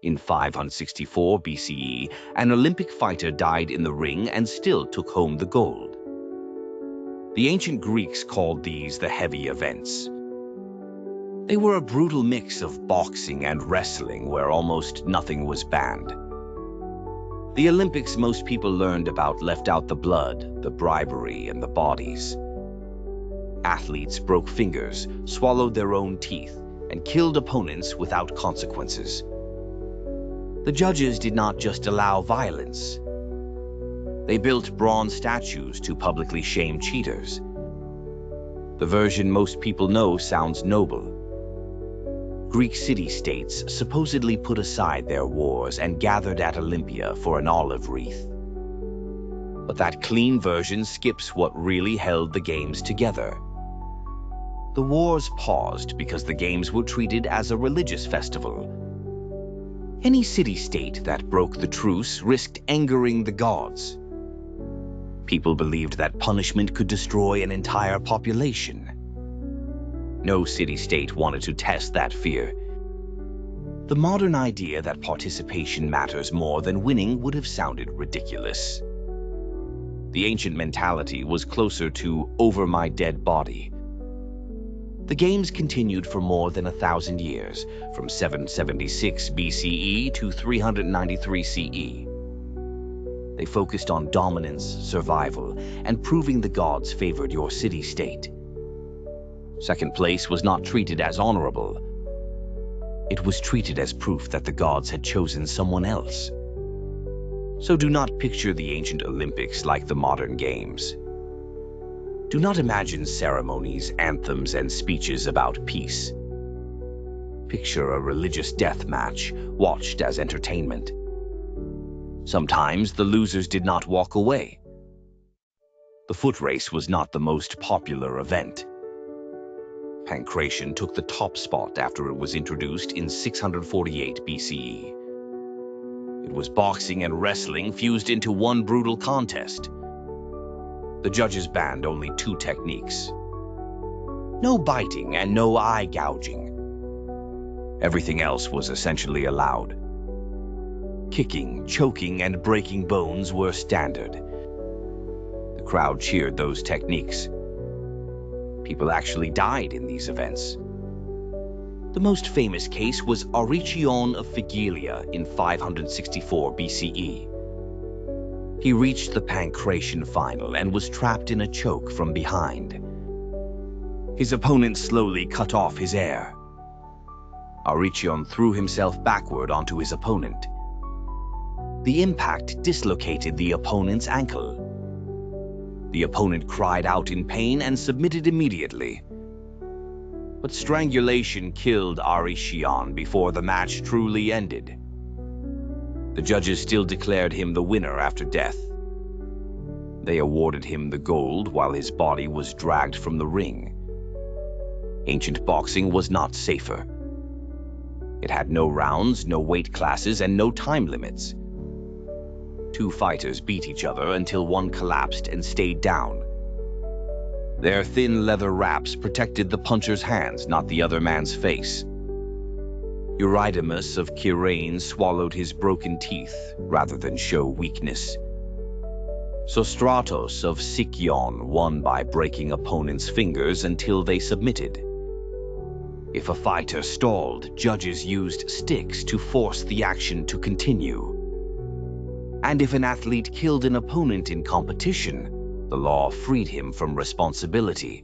In 564 BCE, an Olympic fighter died in the ring and still took home the gold. The ancient Greeks called these the heavy events. They were a brutal mix of boxing and wrestling where almost nothing was banned. The Olympics most people learned about left out the blood, the bribery, and the bodies. Athletes broke fingers, swallowed their own teeth, and killed opponents without consequences. The judges did not just allow violence. They built bronze statues to publicly shame cheaters. The version most people know sounds noble. Greek city-states supposedly put aside their wars and gathered at Olympia for an olive wreath. But that clean version skips what really held the games together. The wars paused because the games were treated as a religious festival. Any city-state that broke the truce risked angering the gods. People believed that punishment could destroy an entire population. No city-state wanted to test that fear. The modern idea that participation matters more than winning would have sounded ridiculous. The ancient mentality was closer to over my dead body. The games continued for more than 1,000 years, from 776 BCE to 393 CE. They focused on dominance, survival, and proving the gods favored your city-state. Second place was not treated as honorable. It was treated as proof that the gods had chosen someone else. So do not picture the ancient Olympics like the modern games. Do not imagine ceremonies, anthems, and speeches about peace. Picture a religious death match, watched as entertainment. Sometimes the losers did not walk away. The foot race was not the most popular event. Pankration took the top spot after it was introduced in 648 BCE. It was boxing and wrestling fused into one brutal contest. The judges banned only 2 techniques. No biting and no eye gouging. Everything else was essentially allowed. Kicking, choking, and breaking bones were standard. The crowd cheered those techniques. People actually died in these events. The most famous case was Arrichion of Phigalia in 564 BCE. He reached the Pankration final and was trapped in a choke from behind. His opponent slowly cut off his air. Arrichion threw himself backward onto his opponent. The impact dislocated the opponent's ankle. The opponent cried out in pain and submitted immediately. But strangulation killed Arrichion before the match truly ended. The judges still declared him the winner after death. They awarded him the gold while his body was dragged from the ring. Ancient boxing was not safer. It had no rounds, no weight classes, and no time limits. 2 fighters beat each other until one collapsed and stayed down. Their thin leather wraps protected the puncher's hands, not the other man's face. Eurydamus of Kyrene swallowed his broken teeth rather than show weakness. Sostratos of Sicyon won by breaking opponents' fingers until they submitted. If a fighter stalled, judges used sticks to force the action to continue. And if an athlete killed an opponent in competition, the law freed him from responsibility.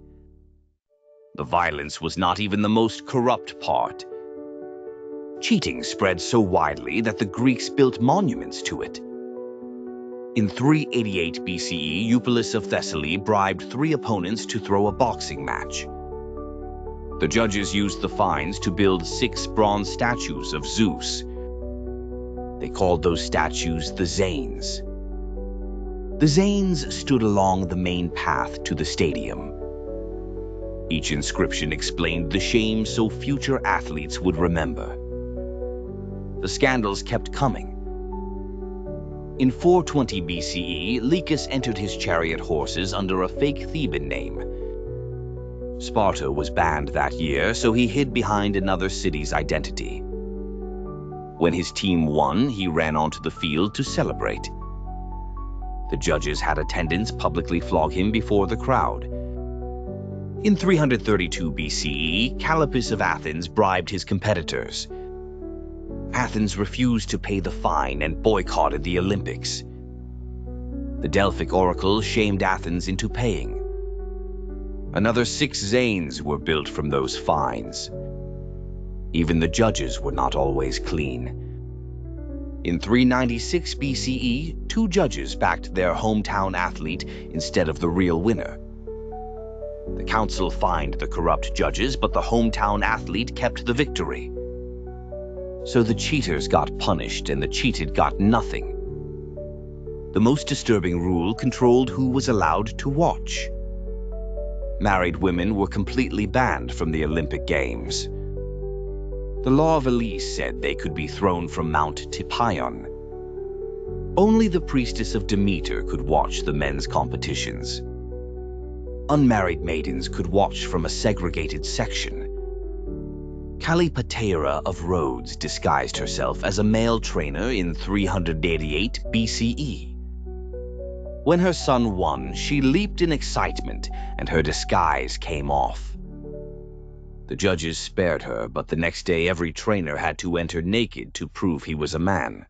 The violence was not even the most corrupt part. Cheating spread so widely that the Greeks built monuments to it. In 388 BCE, Eupolis of Thessaly bribed 3 opponents to throw a boxing match. The judges used the fines to build 6 bronze statues of Zeus. They called those statues the Zanes. The Zanes stood along the main path to the stadium. Each inscription explained the shame so future athletes would remember. The scandals kept coming. In 420 BCE, Lycus entered his chariot horses under a fake Theban name. Sparta was banned that year, so he hid behind another city's identity. When his team won, he ran onto the field to celebrate. The judges had attendants publicly flog him before the crowd. In 332 BCE, Callippus of Athens bribed his competitors. Athens refused to pay the fine and boycotted the Olympics. The Delphic oracle shamed Athens into paying. Another 6 Zanes were built from those fines. Even the judges were not always clean. In 396 BCE, 2 judges backed their hometown athlete instead of the real winner. The council fined the corrupt judges, but the hometown athlete kept the victory. So the cheaters got punished and the cheated got nothing. The most disturbing rule controlled who was allowed to watch. Married women were completely banned from the Olympic Games. The law of Elise said they could be thrown from Mount Tipion. Only the priestess of Demeter could watch the men's competitions. Unmarried maidens could watch from a segregated section. Callipateira of Rhodes disguised herself as a male trainer in 388 BCE. When her son won, she leaped in excitement, and her disguise came off. The judges spared her, but the next day every trainer had to enter naked to prove he was a man.